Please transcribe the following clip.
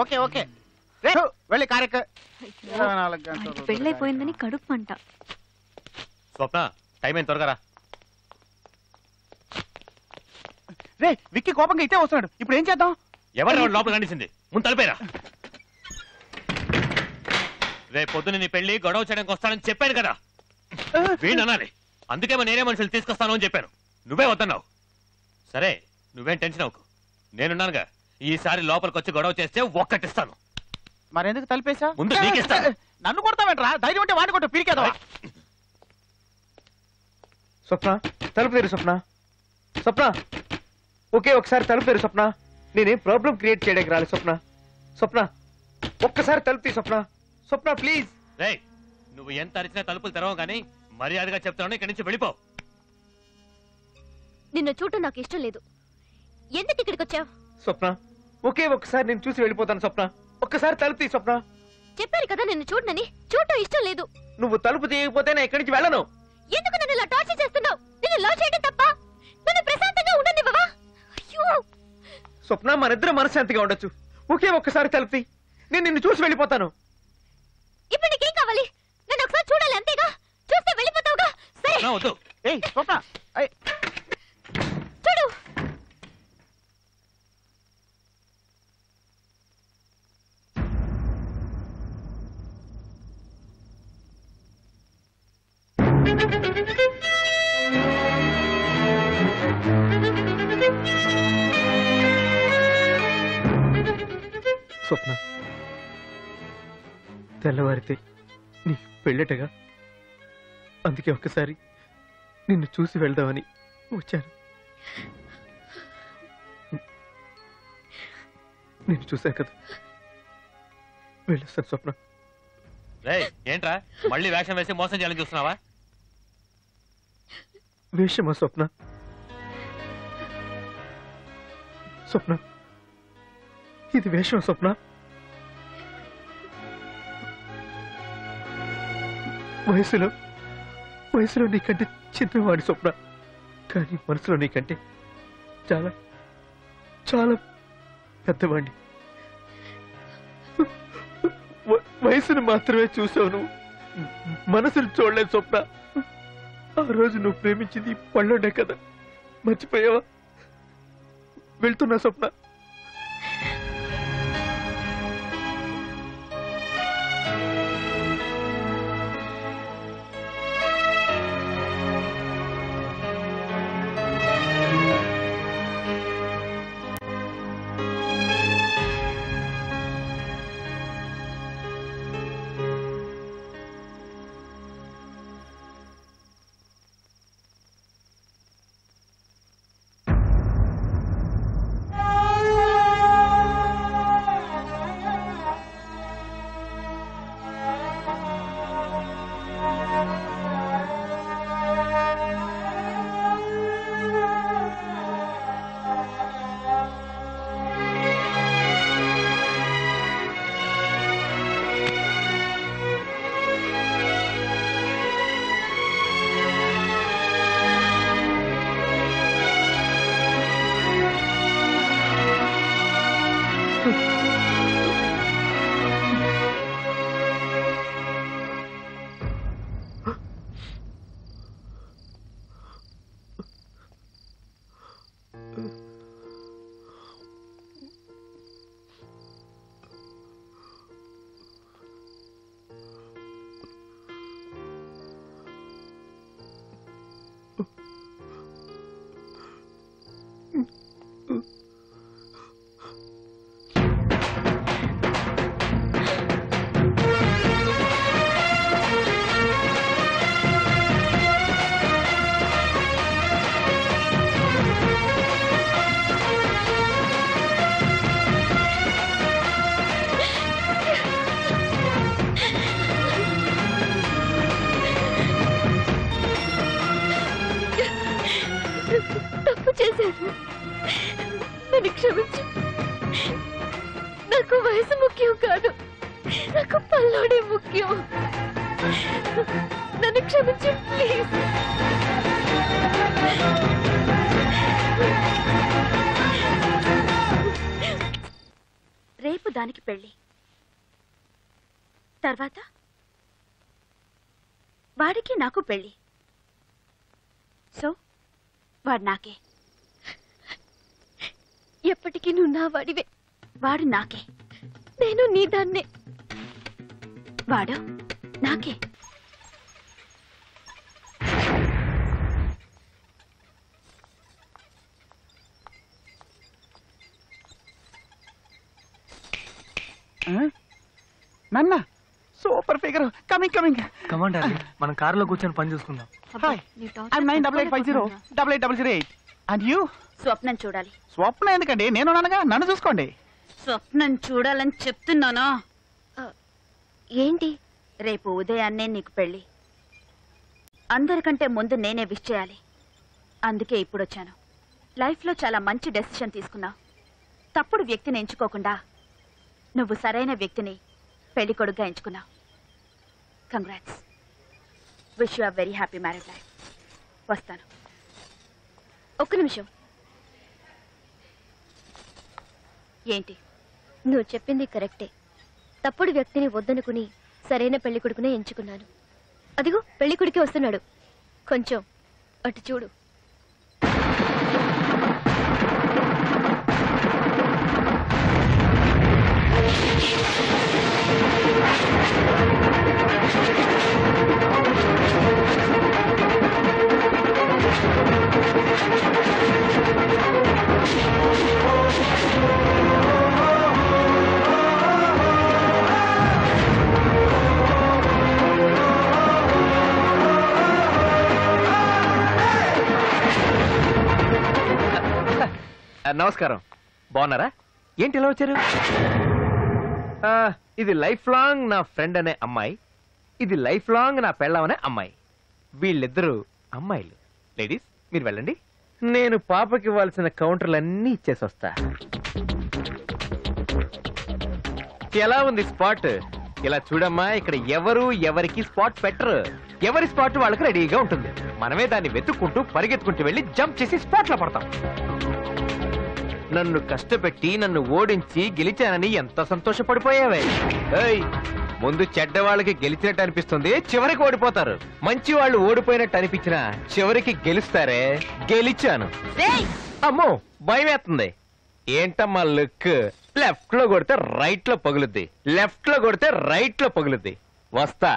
Okay okay వెళ్ళి కార్యక్ పెళ్ళైపోయిందని కడుపు మంట. స్వప్న టైం ఏం త్వరగా రా. రే విక్కీ కోపంగా ఇటే వస్తున్నాడు, ఇప్పుడు ఏం చేద్దాం? ఎవరు లోపల కనిసింది? ముందు తలిపేరా. రేపు పొద్దున నీ పెళ్లి గొడవ చేయడానికి వస్తానని చెప్పాను కదా, వీణ్ అనాలి. అందుకే నేనే మనుషులు తీసుకొస్తాను అని చెప్పాను, నువ్వే వద్దన్నావు. సరే నువ్వేం టెన్షన్ అవ్వకు, నేనున్నానుగా. ఈసారి లోపలికి వచ్చి గొడవ చేస్తే ఒక్కటిస్తాను. మరెందుకు తలిపేశా? ముందు నీకిస్తా. నన్ను కొడతావేంట్రా? ధైర్యం ఉంటే వాడి కొట్టు, పీరికేదా? స్వప్న తలుపు తెరు. స్వప్న స్వప్న ఓకే ఒకసారి తలుపు తెరు. స్వప్న నేనేం ప్రాబ్లం క్రియేట్ చేయడానికి రాలేదు. స్వప్న స్వప్న ఒక్కసారి తలుపు తీ. స్వప్న స్వప్న ప్లీజ్. రేయ్ నువ్వు ఎంత అరిచినా తలుపులు తెరవవు కానీ మర్యాదగా చెప్తాను, ఇక్కడి నుంచి వెళ్ళిపో. నిన్ను చూడటం నాకు ఇష్టం లేదు. ఎందుకు ఇక్కడికి వచ్చావు? స్వప్న ఒకే ఒక్కసారి నేను చూసి వెళ్ళిపోతాను. స్వప్న ఒక్కసారి తలుపు తీ. స్వప్న చెప్పారు కదా నిన్ను చూడనని. చూడటం ఇష్టం లేదు. నువ్వు తలుపు తీయకపోతే నేను ఇక్కడి నుంచి వెళ్ళను. ఎందుకు నన్ను ఇలా టార్చర్ చేస్తున్నావు? నిన్ను లవ్ చేయడం తప్ప నన్ను ప్రశాంతంగా ఉండనివ్వవా? అయ్యో స్వప్న మనిద్దరం మనశ్శాంతిగా ఉండొచ్చు. ఒకే ఒక్కసారి తలుపు తీ, నేను నిన్ను చూసి వెళ్ళిపోతాను. ఇప్పుడు నీకేం కావాలి? నన్ను ఒకసారి చూడాలి అంతేగా. చూస్తే వెళ్ళిపోతావుగా. సరే వద్దు. ఏయ్ స్వప్న చూడు. స్వప్న తెల్లవారితే నీ పెళ్ళటగా, అందుకే ఒక్కసారి నిన్ను చూసి వెళ్దామని వచ్చాను. నిన్ను చూశాను కదా, వెళ్ళొస్తాను. స్వప్న రేయ్ ఏంట్రా మళ్ళీ వేషం వేసి మోసం చేయాలని చూస్తున్నావా? వేషమా స్వప్న? స్వప్న ఇది వేషం. స్వప్న వయసులో నీకంటే చిన్నవాడి స్వప్న, కానీ మనసులో నీకంటే చాలా చాలా పెద్దవాడిని. వయసును మాత్రమే చూసావు నువ్వు, మనసును చూడలేదు స్వప్న. ఆ రోజు నువ్వు ప్రేమించింది పళ్ళోనే కదా, మర్చిపోయావా? వెళ్తున్నా స్వప్న. తప్పు చేశాను, నన్ను క్షమించు. నాకు వయసు ముఖ్యం కాదు, నాకు పల్లోడే ముఖ్యం. నన్ను క్షమించు ప్లీజ్. రేపు దానికి పెళ్లి, తర్వాత వాడికి నాకు పెళ్లి. సో వాడు నాకే. ఎప్పటికీ నువ్వు నా వాడివే. వాడు నాకే, నేను నీ దాన్నే. వాడు నాకే. నాన్న super figure. Coming coming. Command మనం కారులో కూర్చొని పని చూసుకుందాం. Hi, I'm 98808808. And you? స్వప్నం చూడాలి. స్వప్న ఎందుకండి, నేను ఉన్నానుగా, నన్ను చూసుకోండి. స్వప్నం చూడాలని చెప్తున్నానా? ఏంటి? రేపు ఉదయాన్నే నీకు పెళ్లి. అందరికంటే ముందు నేనే విష్ చేయాలి. అందుకే ఇప్పుడు వచ్చాను. లైఫ్లో చాలా మంచి డెసిషన్ తీసుకున్నావు. తప్పుడు వ్యక్తిని ఎంచుకోకుండా నువ్వు సరైన వ్యక్తిని పెళ్లి కొడుకుగా ఎంచుకున్నావు. Congrats. Wish you are very happy marriage life. వస్తాను. ఒక్క నిమిషం. ఏంటి? నువ్వు చెప్పింది కరెక్టే. తప్పుడు వ్యక్తిని వద్దనుకుని సరైన పెళ్లి కొడుకునే ఎంచుకున్నాను. అదిగో పెళ్లి కొడుకే వస్తున్నాడు. కొంచెం అటు చూడు. నమస్కారం. బాగున్నారా? ఏంటి ఇలా వచ్చారు? ఇది లైఫ్ లాంగ్ నా ఫ్రెండ్ అనే అమ్మాయి, ఇది లైఫ్ లాంగ్ నా పెళ్ళం అనే అమ్మాయి. వీళ్ళిద్దరూ అమ్మాయిలు. లేడీస్ మీరు వెళ్ళండి, నేను పాపకి ఇవ్వాల్సిన కౌంటర్లన్నీ ఇచ్చేసి వస్తా. ఎలా ఉంది స్పాట్? ఇలా చూడమ్మా, ఇక్కడ ఎవరు ఎవరికి స్పాట్ పెట్టరు. ఎవరి స్పాట్ వాళ్ళకి రెడీగా ఉంటుంది. మనమే దాన్ని వెతుక్కుంటూ పరిగెత్తుకుంటూ వెళ్ళి జంప్ చేసి స్పాట్ లో పడతాం. నన్ను కష్టపెట్టి నన్ను ఓడించి గెలిచానని ఎంత సంతోషపడిపోయావే. ఏయ్, ముందు చెడ్డ వాళ్ళకి గెలిచినట్టు అనిపిస్తుంది, చివరికి ఓడిపోతారు. మంచి వాళ్ళు ఓడిపోయినట్టు అనిపించినా చివరికి గెలుస్తారే. గెలిచాను. అమ్మో భయం వేస్తుంది. ఏంటమ్మా లుక్? లెఫ్ట్ లో కొడితే రైట్ లో పగులుద్ది, లెఫ్ట్ లో కొడితే రైట్ లో పగులుద్ది. వస్తా.